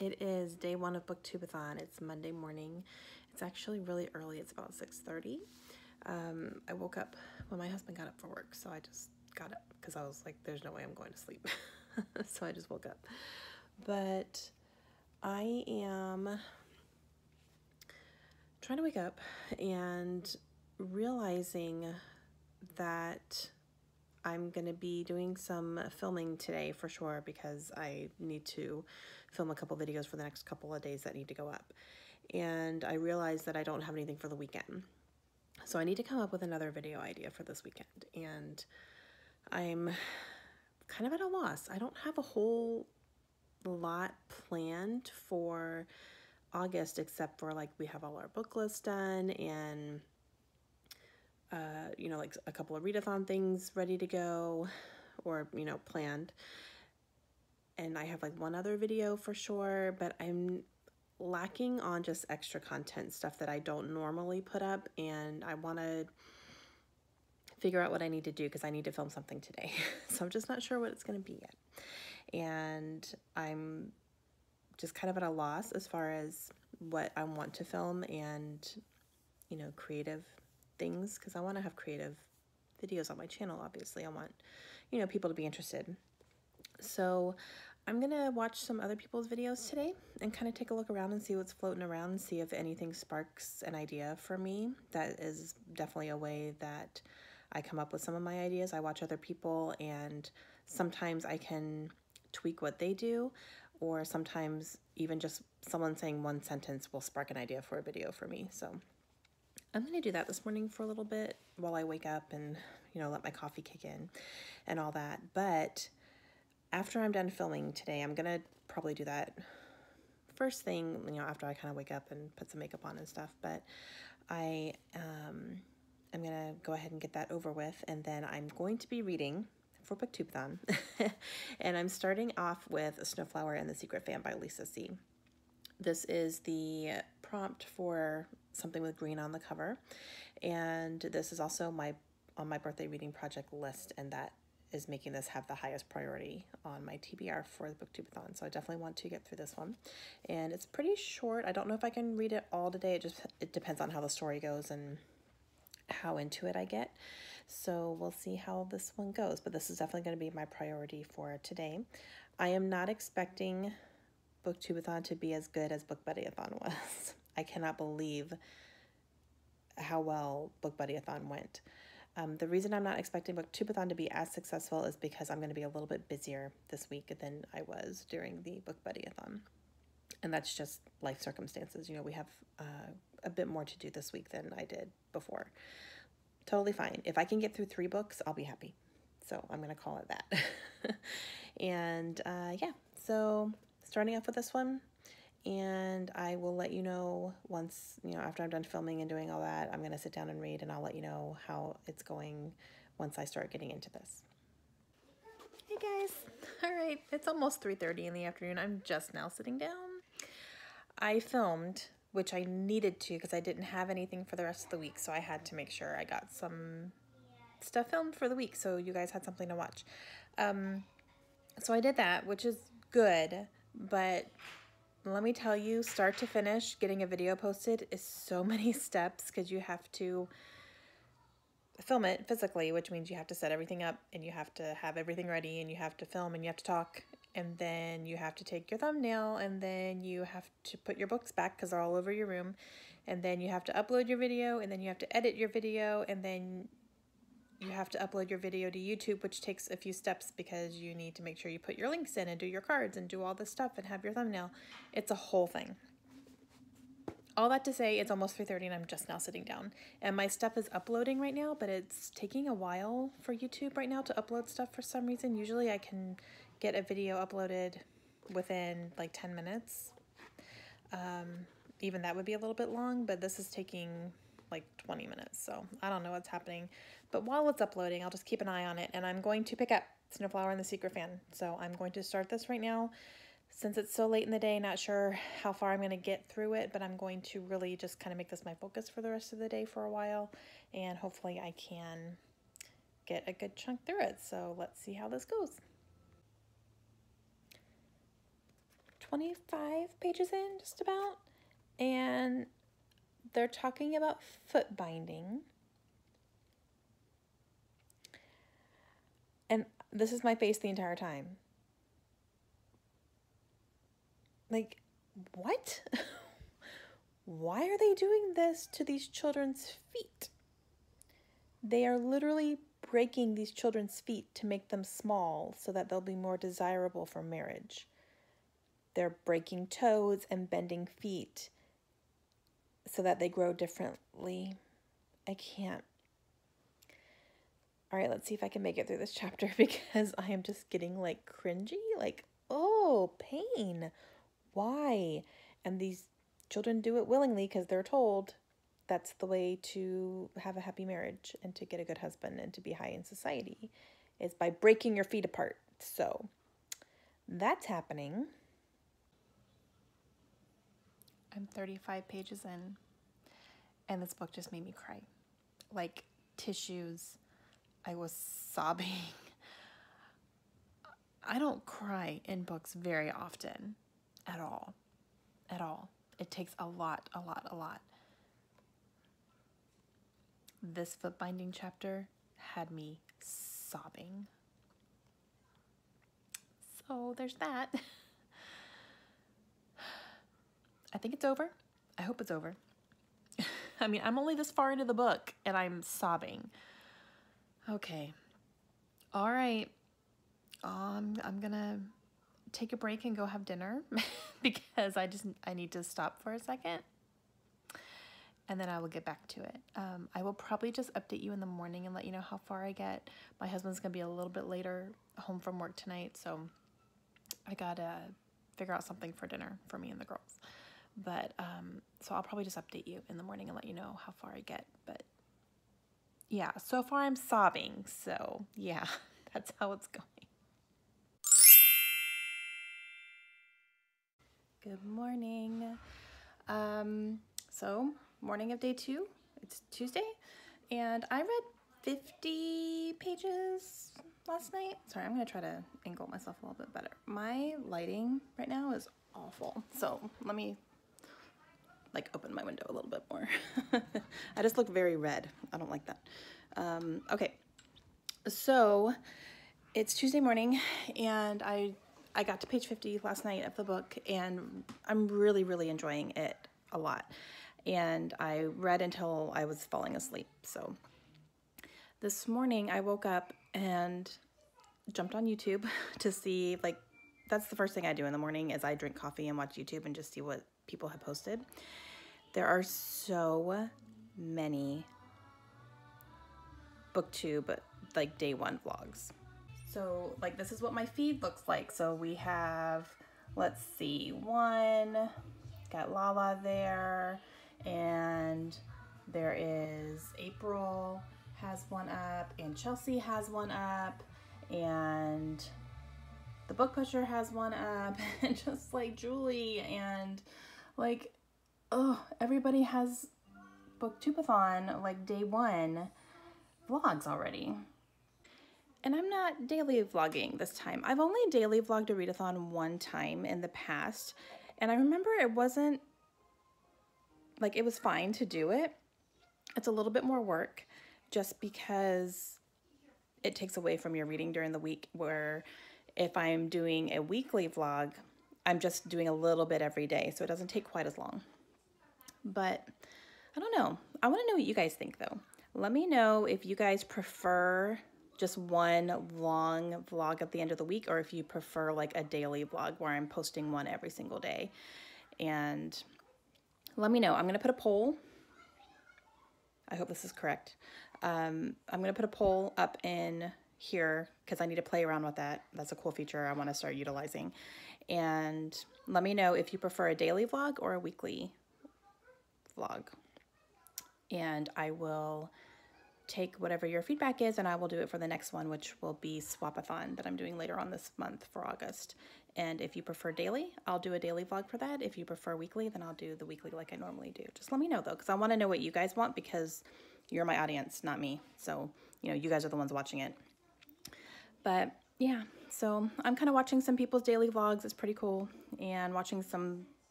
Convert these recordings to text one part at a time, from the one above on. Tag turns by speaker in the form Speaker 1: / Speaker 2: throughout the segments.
Speaker 1: It is day one of BookTubeathon. It's Monday morning. It's actually really early. It's about 6:30. I woke up when my husband got up for work, so I just got up because I was like, there's no way I'm going to sleep. So I just woke up. But I am trying to wake up and realizing that I'm going to be doing some filming today for sure because I need to film a couple videos for the next couple of days that need to go up. And I realized that I don't have anything for the weekend. So I need to come up with another video idea for this weekend. And I'm kind of at a loss. I don't have a whole lot planned for August except for like we have all our book lists done and you know, like a couple of readathon things ready to go or, you know, planned. And I have like one other video for sure, but I'm lacking on just extra content, stuff that I don't normally put up, and I want to figure out what I need to do because I need to film something today. So I'm just not sure what it's going to be yet. And I'm just kind of at a loss as far as what I want to film and, you know, creative things, because I want to have creative videos on my channel. Obviously I want, you know, people to be interested. So I'm gonna watch some other people's videos today and kind of take a look around and see what's floating around and see if anything sparks an idea for me. That is definitely a way that I come up with some of my ideas. I watch other people and sometimes I can tweak what they do, or sometimes even just someone saying one sentence will spark an idea for a video for me. So I'm going to do that this morning for a little bit while I wake up and, you know, let my coffee kick in and all that. But after I'm done filming today, I'm going to probably do that first thing, you know, after I kind of wake up and put some makeup on and stuff. But I'm going to go ahead and get that over with. And then I'm going to be reading for BookTubeathon. And I'm starting off with A Snowflower and the Secret Fan by Lisa C. This is the prompt for something with green on the cover. And this is also on my birthday reading project list, and that is making this have the highest priority on my TBR for the BookTubeathon. So I definitely want to get through this one. And it's pretty short. I don't know if I can read it all today. It depends on how the story goes and how into it I get. So we'll see how this one goes. But this is definitely going to be my priority for today. I am not expecting BookTubeathon to be as good as BookBuddyAthon was. I cannot believe how well BookBuddyAthon went. The reason I'm not expecting BookTubeathon to be as successful is because I'm going to be a little bit busier this week than I was during the BookBuddyAthon. And that's just life circumstances. You know, we have a bit more to do this week than I did before. Totally fine. If I can get through 3 books, I'll be happy. So I'm going to call it that. And yeah, so starting off with this one. And I will let you know once, you know, after I'm done filming and doing all that, I'm going to sit down and read, and I'll let you know how it's going once I start getting into this. Hey guys. All right. It's almost 3:30 in the afternoon. I'm just now sitting down. I filmed, which I needed to because I didn't have anything for the rest of the week. So I had to make sure I got some stuff filmed for the week so you guys had something to watch. So I did that, which is good, but let me tell you, start to finish, getting a video posted is so many steps because you have to film it physically, which means you have to set everything up and you have to have everything ready and you have to film and you have to talk, and then you have to take your thumbnail, and then you have to put your books back because they're all over your room, and then you have to upload your video, and then you have to edit your video, and then you have to upload your video to YouTube, which takes a few steps because you need to make sure you put your links in and do your cards and do all this stuff and have your thumbnail. It's a whole thing. All that to say, it's almost 3:30 and I'm just now sitting down. And my stuff is uploading right now, but it's taking a while for YouTube right now to upload stuff for some reason. Usually I can get a video uploaded within like 10 minutes. Even that would be a little bit long, but this is taking like 20 minutes. So I don't know what's happening. But while it's uploading, I'll just keep an eye on it. And I'm going to pick up Snowflower and the Secret Fan. So I'm going to start this right now. Since it's so late in the day, not sure how far I'm going to get through it, but I'm going to really just kind of make this my focus for the rest of the day for a while. And hopefully I can get a good chunk through it. So let's see how this goes. 25 pages in, just about. And they're talking about foot binding. And this is my face the entire time. Like, what? Why are they doing this to these children's feet? They are literally breaking these children's feet to make them small so that they'll be more desirable for marriage. They're breaking toes and bending feet so that they grow differently. I can't. All right, let's see if I can make it through this chapter because I am just getting like cringy. Like, oh, pain. Why? And these children do it willingly because they're told that's the way to have a happy marriage and to get a good husband and to be high in society is by breaking your feet apart. So that's happening. I'm 35 pages in, and this book just made me cry. Like tissues. I was sobbing. I don't cry in books very often at all. At all. It takes a lot. This foot binding chapter had me sobbing. So there's that. I think it's over. I hope it's over. I mean, I'm only this far into the book and I'm sobbing. Okay. All right. I'm gonna take a break and go have dinner because I need to stop for a second. And then I will get back to it. I will probably just update you in the morning and let you know how far I get. My husband's gonna be a little bit later home from work tonight, so I gotta figure out something for dinner for me and the girls. But so I'll probably just update you in the morning and let you know how far I get. But yeah, so far I'm sobbing, so yeah, that's how it's going. Good morning. So morning of day 2, it's Tuesday, and I read 50 pages last night. Sorry, I'm gonna try to angle myself a little bit better. My lighting right now is awful, so let me like open my window a little bit more. I just look very red. I don't like that. Okay, so it's Tuesday morning, and I got to page 50 last night of the book, and I'm really enjoying it a lot. And I read until I was falling asleep. So this morning I woke up and jumped on YouTube to see, like, that's the first thing I do in the morning is I drink coffee and watch YouTube and just see what people have posted. There are so many BookTube, like, day 1 vlogs. So, like, this is what my feed looks like. So we have, let's see, got Lala there, and there is April has one up, and Chelsea has one up, and the Book Pusher has one up, and just like Julie, and like, oh, everybody has BookTubeathon, like day 1 vlogs already. And I'm not daily vlogging this time. I've only daily vlogged a readathon one time in the past, and I remember it wasn't, like, it was fine to do it. It's a little bit more work just because it takes away from your reading during the week, where if I'm doing a weekly vlog, I'm just doing a little bit every day, so it doesn't take quite as long. But I don't know. I want to know what you guys think, though. Let me know if you guys prefer just one long vlog at the end of the week, or if you prefer like a daily vlog where I'm posting one every single day. And let me know. I'm going to put a poll. I hope this is correct. I'm going to put a poll up in here because I need to play around with that. That's a cool feature I want to start utilizing. And let me know if you prefer a daily vlog or a weekly vlog. And I will take whatever your feedback is, and I will do it for the next one, which will be Swapathon that I'm doing later on this month for August. And if you prefer daily, I'll do a daily vlog for that. If you prefer weekly, then I'll do the weekly like I normally do. Just let me know, though, because I want to know what you guys want, because you're my audience, not me. So, you know, you guys are the ones watching it. But yeah,
Speaker 2: so I'm kind of watching some people's daily vlogs. It's pretty cool, and watching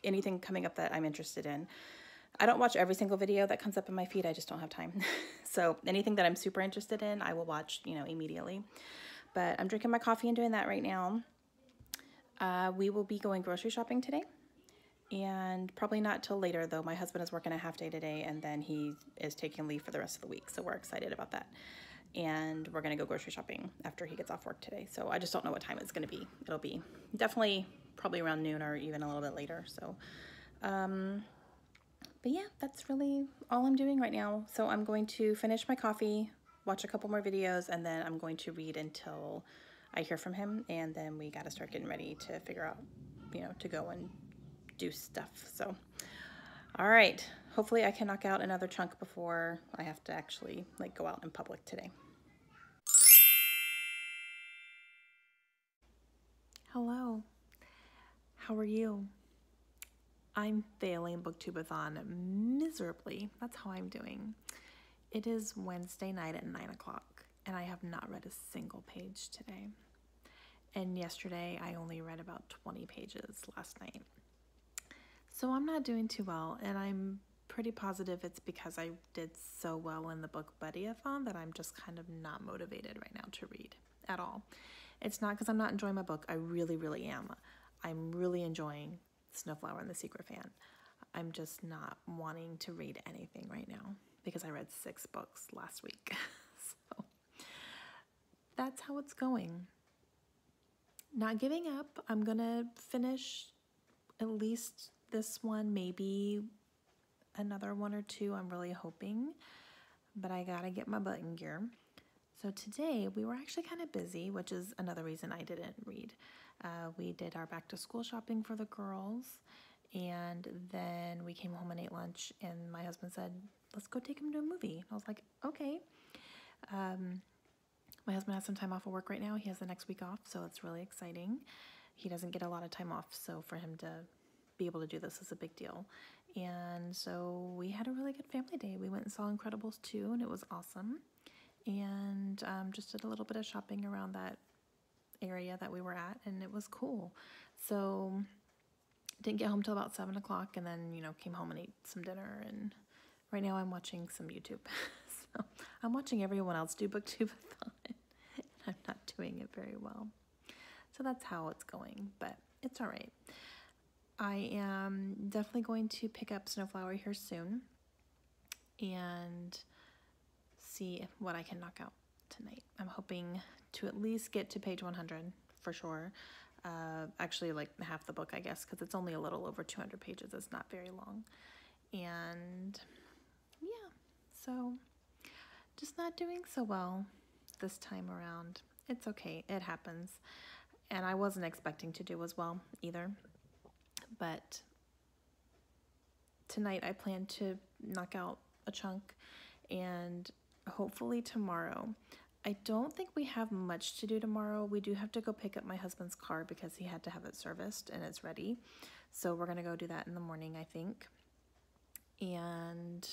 Speaker 2: anything coming up that I'm interested in. I don't watch every single video that comes up in my feed. I just don't have time. So anything that I'm super interested in, I will watch, immediately. But I'm drinking my coffee and doing that right now. We will be going grocery shopping today, and probably not till later, though. My husband is working a half day today, and then he is taking leave for the rest of the week, so we're excited about that. And we're going to go grocery shopping after he gets off work today. So I just don't know what time it's going to be. It'll be definitely probably around noon or even a little bit later. So, but yeah, that's really all I'm doing right now. So I'm going to finish my coffee, watch a couple more videos, and then I'm going to read until I hear from him. And then we got to start getting ready to figure out, to go and do stuff. So, all right. Hopefully I can knock out another chunk before I have to actually go out in public today.
Speaker 1: Hello, how are you? I'm failing BookTubeathon miserably. That's how I'm doing. It is Wednesday night at 9 o'clock, and I have not read a single page today. And yesterday, I only read about 20 pages last night. So I'm not doing too well, and I'm pretty positive it's because I did so well in the BookTubeathon that I'm just kind of not motivated right now to read at all. It's not because I'm not enjoying my book. I really, really am. I'm really enjoying Snowflower and the Secret Fan. I'm just not wanting to read anything right now because I read 6 books last week. So that's how it's going. Not giving up. I'm gonna finish at least this one, maybe another 1 or 2. I'm really hoping, but I gotta get my butt in gear. So today we were actually kind of busy, which is another reason I didn't read. We did our back to school shopping for the girls, and then we came home and ate lunch, and my husband said, let's go take him to a movie. And I was like, okay. My husband has some time off of work right now. He has the next week off, so it's really exciting. He doesn't get a lot of time off, so for him to be able to do this is a big deal. And so we had a really good family day. We went and saw Incredibles 2, and it was awesome. And just did a little bit of shopping around that area that we were at, and it was cool. So didn't get home till about 7 o'clock, and then came home and ate some dinner, and right now I'm watching some YouTube. So I'm watching everyone else do BookTubeathon, and I'm not doing it very well. So that's how it's going, but it's all right. I am definitely going to pick up Snowflower here soon and see what I can knock out tonight. I'm hoping to at least get to page 100 for sure. Actually, half the book, I guess, because it's only a little over 200 pages. It's not very long. And yeah, so just not doing so well this time around. It's okay. It happens. And I wasn't expecting to do as well either. But tonight I plan to knock out a chunk, and hopefully tomorrow. I don't think we have much to do tomorrow. We do have to go pick up my husband's car because he had to have it serviced, and it's ready. So we're going to go do that in the morning, I think. And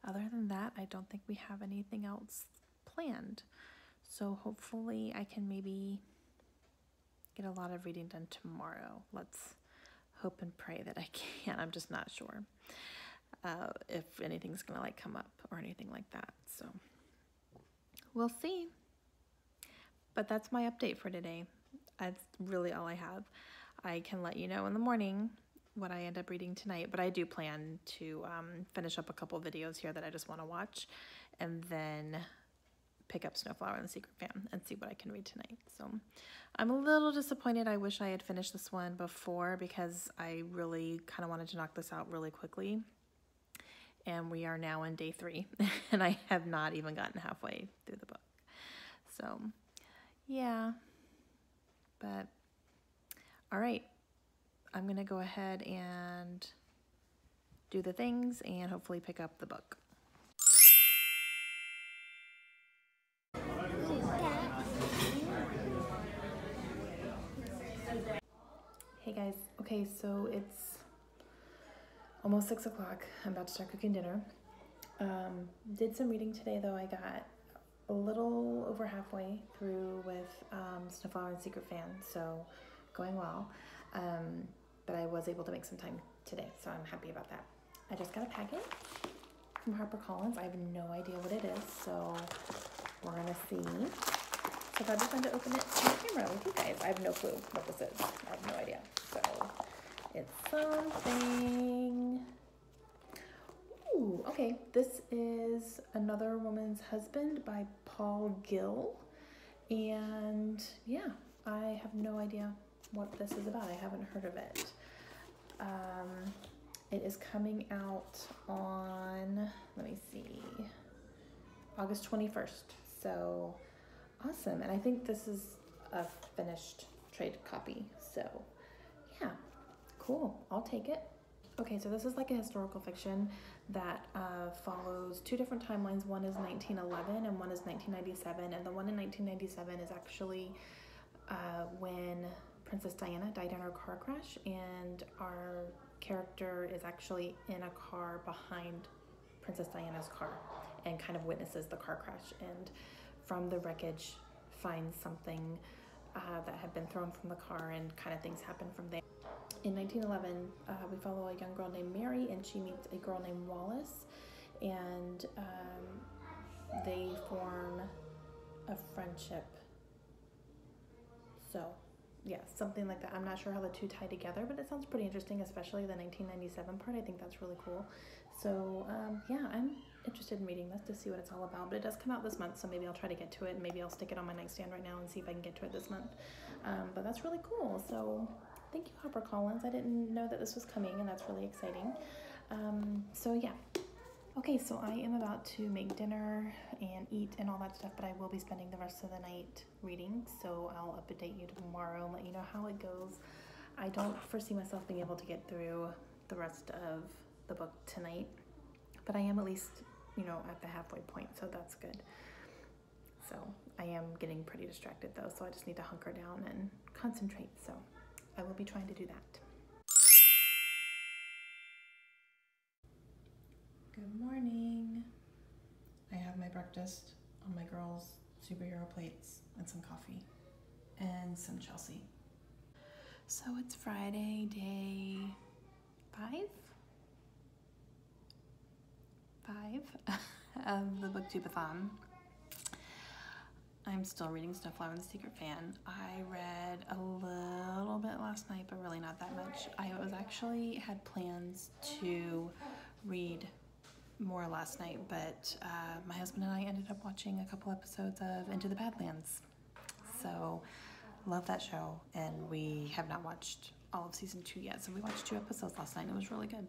Speaker 1: other than that, I don't think we have anything else planned. So hopefully I can maybe get a lot of reading done tomorrow. Let's hope and pray that I can. I'm just not sure if anything's going to come up or anything like that. So we'll see. But that's my update for today. That's really all I have. I can let you know in the morning what I end up reading tonight, but I do plan to finish up a couple videos here that I just want to watch, and then pick up Snowflower and the Secret Fan and see what I can read tonight. So I'm a little disappointed. I wish I had finished this one before because I really kind of wanted to knock this out really quickly. And we are now in day 3, and I have not even gotten halfway through the book. So, yeah. But, all right. I'm going to go ahead and do the things and hopefully pick up the book. Hey guys. Okay, so it's almost 6 o'clock. I'm about to start cooking dinner. Did some reading today, though. I got
Speaker 2: a little over halfway through with Snowflower and Secret Fan, so going well. But I was able to make some time today, so I'm happy about that. I just got a packet from HarperCollins. I have no idea what it is, so we're gonna see. So if I just wanted to open it on camera with you guys, I have no clue what this is. I have no idea. So it's something. Ooh, okay. This is Another Woman's Husband by Paul Gill. And yeah, I have no idea what this is about. I haven't heard of it. It is coming out on, let me see, August 21st. So awesome. And I think this is a finished trade copy. So yeah, cool. I'll take it. Okay, so this is like a historical fiction that follows two different timelines. One is 1911 and one is 1997. And the one in 1997 is actually when Princess Diana died in her car crash, and our character is actually in a car behind Princess Diana's car and kind of witnesses the car crash, and from the wreckage finds something that had been thrown from the car, and kind of things happen from there. In 1911, we follow a young girl named Mary, and she meets a girl named Wallace, and they form a friendship. So yeah, something like that. I'm not sure how the two tie together, but it sounds pretty interesting, especially the 1997 part. I think that's really cool. So yeah, I'm interested in reading this to see what it's all about, but it does come out this month, so maybe I'll try to get to it, and maybe I'll stick it on my nightstand right now and see if I can get to it this month. But that's really cool. So thank you, HarperCollins. I didn't know that this was coming, and that's really exciting. So yeah. Okay, so I am about to make dinner and eat and all that stuff, but I will be spending the rest of the night reading, so I'll update you tomorrow and let you know how it goes. I don't foresee myself being able to get through the rest of the book tonight, but I am at least, you know, at the halfway point, so that's good. So I am getting pretty distracted though, so I just need to hunker down and concentrate, so I will be trying to do that. Good morning. I have my breakfast on my girls' superhero plates and some coffee and some Chelsea. So it's Friday, day 5 of the BookTubeathon. I'm still reading Snowflower and the Secret Fan. I read a little bit last night, but really not that much. I was actually had plans to read more last night, but my husband and I ended up watching a couple episodes of Into the Badlands. So love that show, and we have not watched all of season 2 yet, so we watched 2 episodes last night and it was really good,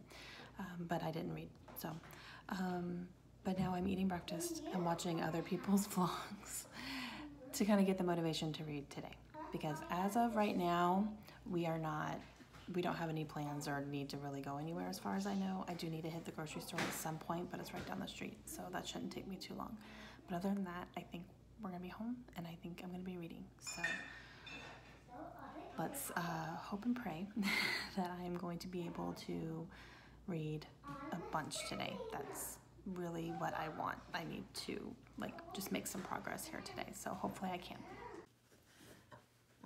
Speaker 2: but I didn't read. So but now I'm eating breakfast and watching other people's vlogs to kind of get the motivation to read today, because as of right now we don't have any plans or need to really go anywhere as far as I know. I do need to hit the grocery store at some point, but it's right down the street, so that shouldn't take me too long. But other than that, I think we're gonna be home, and I think I'm gonna be reading. So let's hope and pray that I am going to be able to read a bunch today. That's really what I want. I need to just make some progress here today, so hopefully I can.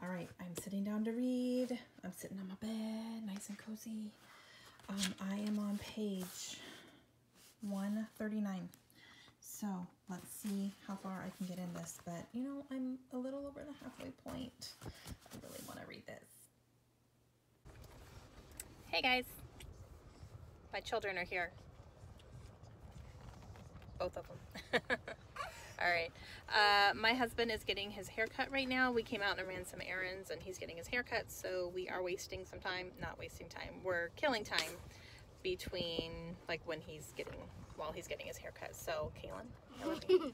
Speaker 2: All right, I'm sitting down to read. I'm sitting on my bed, nice and cozy. I am on page 139. So let's see how far I can get in this, but you know, I'm a little over the halfway point. I really want to read this. Hey guys, my children are here. Both of them. All right, my husband is getting his hair cut right now. We came out and ran some errands, and he's getting his hair cut, so we are wasting some time. Not wasting time, we're killing time between while he's getting his hair cut. So Kaylin, I love you.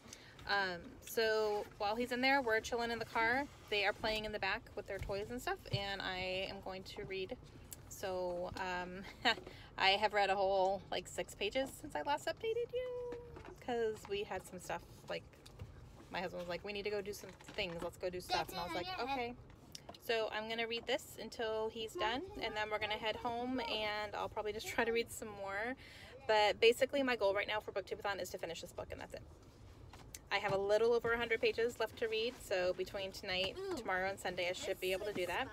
Speaker 2: So while he's in there, we're chilling in the car. They are playing in the back with their toys and stuff, and I am going to read. So I have read a whole 6 pages since I last updated you, because we had some stuff, my husband was like, we need to go do some things, let's go do stuff, and I was like, okay. So I'm gonna read this until he's done, and then we're gonna head home, and I'll probably just try to read some more. But basically my goal right now for BookTubeathon is to finish this book, and that's it. I have a little over 100 pages left to read, so between tonight, tomorrow, and Sunday, I should be able to do that.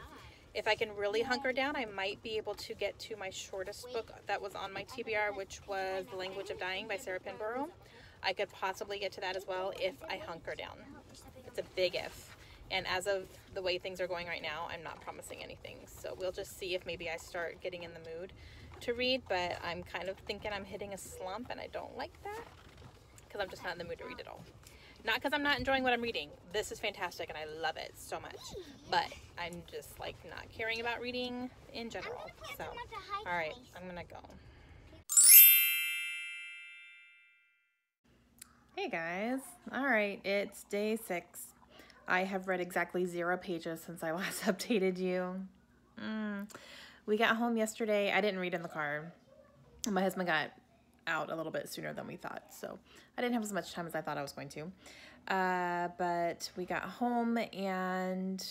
Speaker 2: If I can really hunker down, I might be able to get to my shortest book that was on my TBR, which was The Language of Dying by Sarah Pinborough. I could possibly get to that as well if I hunker down. It's a big if. And as of the way things are going right now, I'm not promising anything. So we'll just see if maybe I start getting in the mood to read, but I'm kind of thinking I'm hitting a slump, and I don't like that because I'm just not in the mood to read at all. Not because I'm not enjoying what I'm reading. This is fantastic and I love it so much. But I'm just like not caring about reading in general. So, all right, I'm gonna go. Hey guys. All right, it's day 6. I have read exactly 0 pages since I last updated you. We got home yesterday. I didn't read in the car. My husband got out a little bit sooner than we thought, so I didn't have as much time as I thought I was going to. But we got home and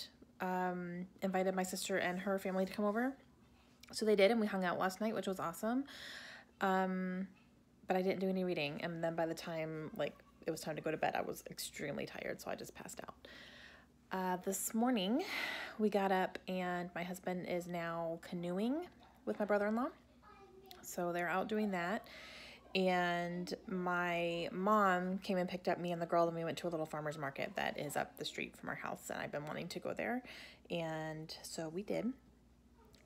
Speaker 2: invited my sister and her family to come over. So they did, and we hung out last night, which was awesome. But I didn't do any reading, and then by the time like it was time to go to bed, I was extremely tired, so I just passed out. This morning we got up, and my husband is now canoeing with my brother-in-law, so they're out doing that. And my mom came and picked up me and the girl, and we went to a little farmer's market that is up the street from our house, and I've been wanting to go there, and so we did,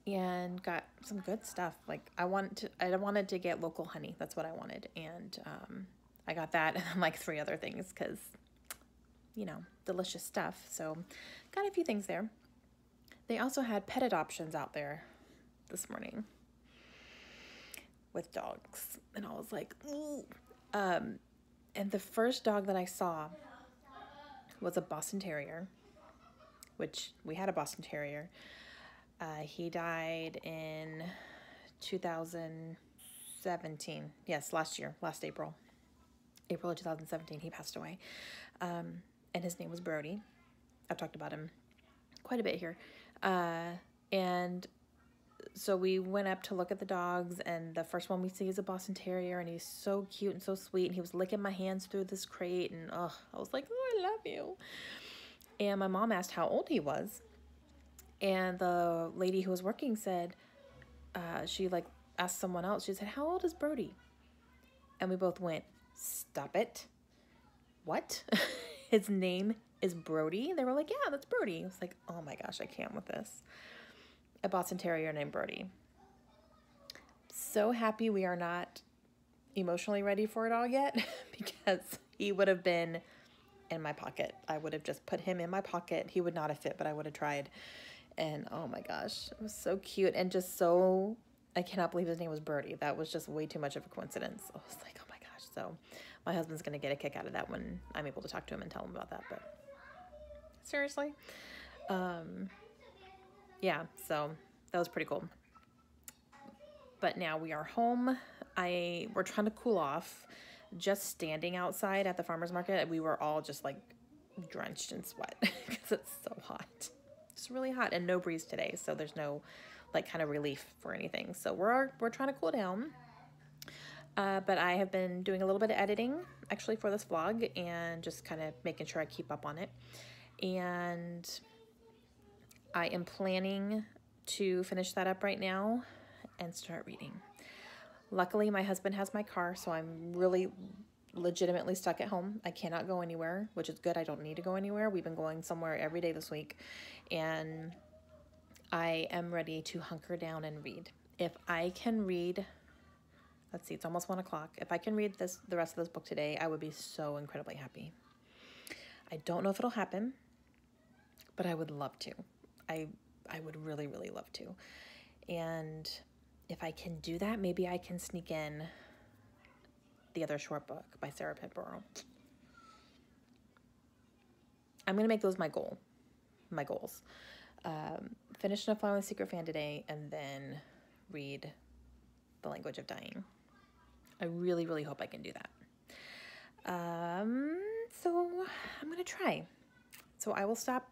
Speaker 2: and got some good stuff. Like I wanted to get local honey. That's what I wanted, and I got that and like 3 other things because, you know, delicious stuff. So got a few things there. They also had pet adoptions out there this morning with dogs, and I was like, ooh. And the first dog that I saw was a Boston Terrier, which we had a Boston Terrier. He died in 2017. Yes, last year, last April of 2017, he passed away. And his name was Brody. I've talked about him quite a bit here. And so we went up to look at the dogs, and the first one we see is a Boston Terrier, and he's so cute and so sweet, and he was licking my hands through this crate, and I was like, oh, I love you. And my mom asked how old he was, and the lady who was working said, she like asked someone else, she said, how old is Brody? And we both went, stop it. What? His name is Brody? They were like, yeah, that's Brody. I was like, oh my gosh, I can't with this. A Boston Terrier named Brody. So happy we are not emotionally ready for it all yet, because he would have been in my pocket. I would have just put him in my pocket. He would not have fit, but I would have tried. And oh my gosh, it was so cute, and just so, I cannot believe his name was Brody. That was just way too much of a coincidence. I was like, oh my gosh. So my husband's going to get a kick out of that when I'm able to talk to him and tell him about that. But seriously, yeah, so that was pretty cool. But now we are home. We're trying to cool off. Just standing outside at the farmer's market, we were all just like drenched in sweat because it's so hot. It's really hot, and no breeze today, so there's no like kind of relief for anything. So we're trying to cool down. But I have been doing a little bit of editing actually for this vlog, and just kind of making sure I keep up on it. And I am planning to finish that up right now and start reading. Luckily, my husband has my car, so I'm really legitimately stuck at home. I cannot go anywhere, which is good. I don't need to go anywhere. We've been going somewhere every day this week, and I am ready to hunker down and read. If I can read, let's see, it's almost 1 o'clock. If I can read the rest of this book today, I would be so incredibly happy. I don't know if it'll happen, but I would love to. I would really, really love to. And if I can do that, maybe I can sneak in the other short book by Sarah Pinborough. I'm going to make those my goals. Finish No Flower and the Secret Fan today, and then read The Language of Dying. I really, really hope I can do that. So I'm going to try. So I will stop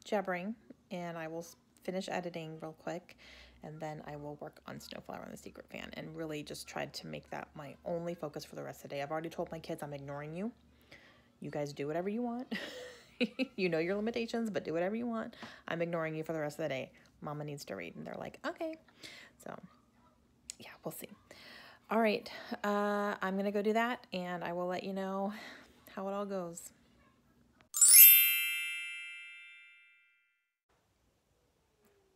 Speaker 2: jabbering, and I will finish editing real quick, and then I will work on Snowflower and the Secret Fan, and really just try to make that my only focus for the rest of the day. I've already told my kids I'm ignoring you. You guys do whatever you want. You know your limitations, but do whatever you want. I'm ignoring you for the rest of the day. Mama needs to read. And they're like, okay. So yeah, we'll see. All right. I'm going to go do that, and I will let you know how it all goes.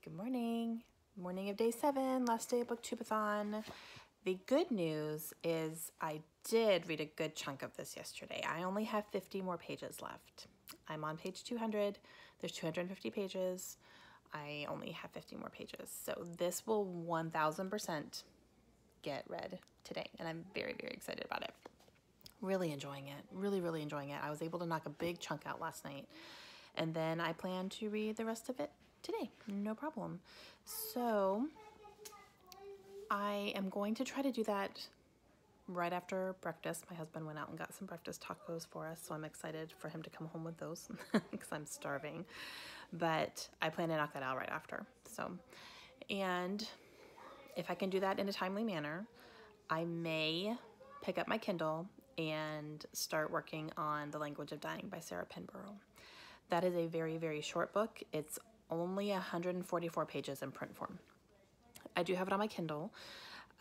Speaker 2: Good morning. Morning of day 7, last day of BookTubeathon. The good news is I did read a good chunk of this yesterday. I only have 50 more pages left. I'm on page 200. There's 250 pages. I only have 50 more pages. So this will 1000% get read today, and I'm very, very excited about it. Really enjoying it. Really, really enjoying it. I was able to knock a big chunk out last night, and then I plan to read the rest of it today. No problem. So I am going to try to do that right after breakfast. My husband went out and got some breakfast tacos for us, so I'm excited for him to come home with those because I'm starving. But I plan to knock that out right after. So, and if I can do that in a timely manner, I may pick up my Kindle and start working on The Language of Dying by Sarah Pinborough. That is a very, very short book. It's only 144 pages in print form. I do have it on my Kindle,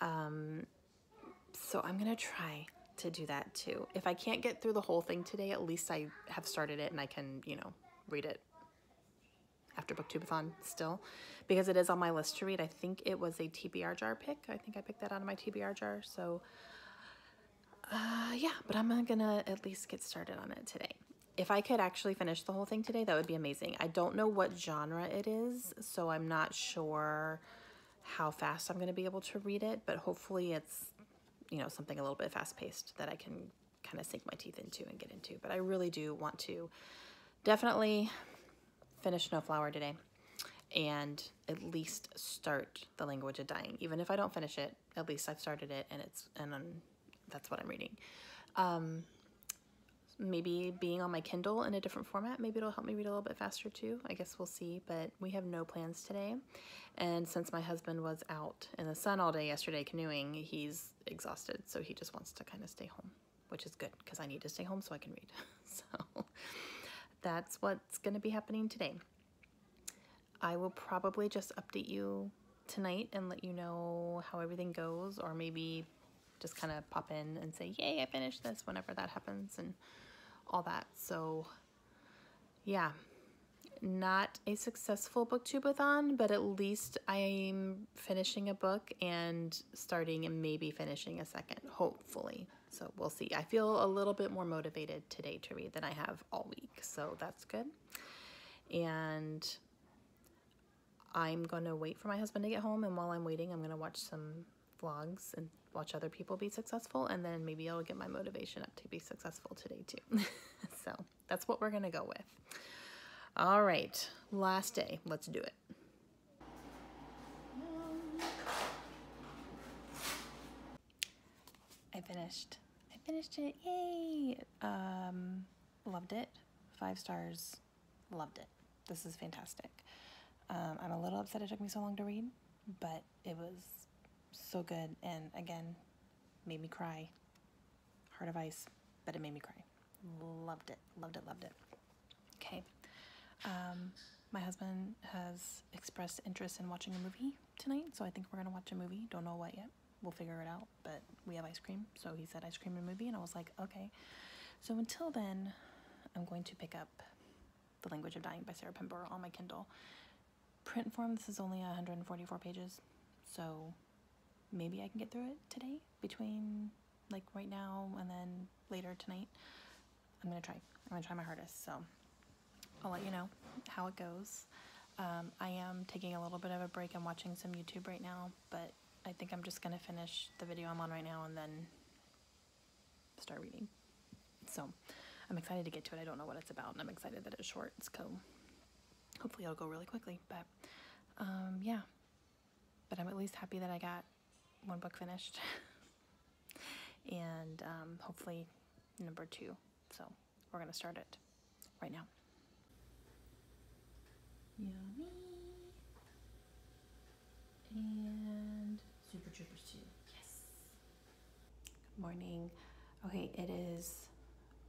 Speaker 2: so I'm going to try to do that too. If I can't get through the whole thing today, at least I have started it and I can, read it after BookTubeathon still, because it is on my list to read. I think it was a TBR jar pick. I think I picked that out of my TBR jar. So yeah, but I'm gonna at least get started on it today. If I could actually finish the whole thing today, that would be amazing. I don't know what genre it is, so I'm not sure how fast I'm gonna be able to read it, but hopefully it's, something a little bit fast-paced that I can kind of sink my teeth into and get into. But I really do want to definitely finish No Flower today and at least start The Language of Dying. Even if I don't finish it, at least I've started it, and that's what I'm reading. Maybe being on my Kindle in a different format, maybe it'll help me read a little bit faster too. I guess we'll see, but we have no plans today. And since my husband was out in the sun all day yesterday canoeing, he's exhausted, so he just wants to kind of stay home, which is good because I need to stay home so I can read. So that's what's going to be happening today. I will probably just update you tonight and let you know how everything goes, or maybe just kind of pop in and say, yay, I finished this, whenever that happens and all that. So yeah, not a successful BookTubeathon, but at least I'm finishing a book and starting and maybe finishing a second, hopefully. So we'll see. I feel a little bit more motivated today to read than I have all week, so that's good. And I'm going to wait for my husband to get home, and while I'm waiting, I'm going to watch some vlogs and watch other people be successful, and then maybe I'll get my motivation up to be successful today too. So that's what we're going to go with. All right, last day. Let's do it. I finished it. Yay! Loved it. 5 stars. Loved it. This is fantastic. I'm a little upset it took me so long to read, but it was so good, and again, made me cry. Heart of ice, but it made me cry. Loved it. Okay. My husband has expressed interest in watching a movie tonight, so I think we're going to watch a movie. Don't know what yet. We'll figure it out, but we have ice cream, so he said ice cream and movie, and I was like, okay. So until then, I'm going to pick up The Language of Dying by Sarah Pinborough on my Kindle. Print form, this is only 144 pages, so maybe I can get through it today, between like right now and then later tonight. I'm going to try my hardest, so I'll let you know how it goes. I am taking a little bit of a break. I'm watching some YouTube right now, but I think I'm just going to finish the video I'm on right now and then start reading. So I'm excited to get to it. I don't know what it's about, and I'm excited that it's short, so hopefully it'll go really quickly. But yeah, but I'm at least happy that I got one book finished and hopefully number 2. So we're going to start it right now. Yummy. And Super Troopers 2. Yes. Good morning. Okay, it is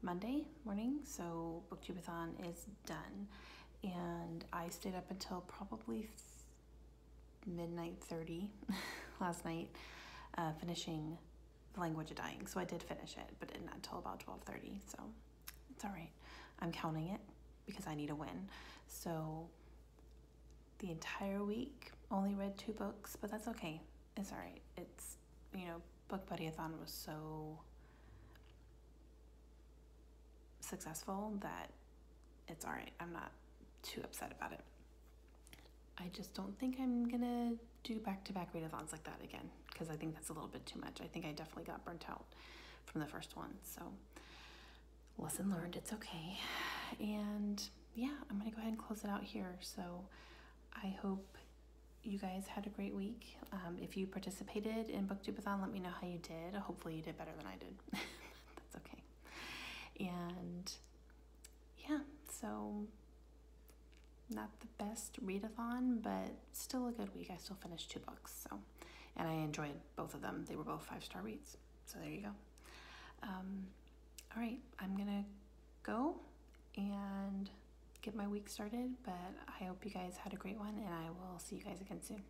Speaker 1: Monday morning, so BookTubeathon is done. And I stayed up until probably midnight 30 last night, finishing The Language of Dying. So I did finish it, but not until about 12:30, so it's all right. I'm counting it because I need a win. So the entire week, only read 2 books, but that's okay. It's all right. It's, BookBuddyAthon was so successful that it's all right. I'm not too upset about it. I just don't think I'm gonna do back-to-back readathons like that again, because I think that's a little bit too much. I think I definitely got burnt out from the first one, so lesson learned, it's okay. And yeah, I'm gonna go ahead and close it out here. So I hope you guys had a great week. If you participated in BookTubeathon, let me know how you did. Hopefully you did better than I did. That's okay. And yeah, so not the best readathon, but still a good week. I still finished 2 books, so, and I enjoyed both of them. They were both 5-star reads, so there you go. All right, I'm gonna go and get my week started, but I hope you guys had a great one, and I will see you guys again soon.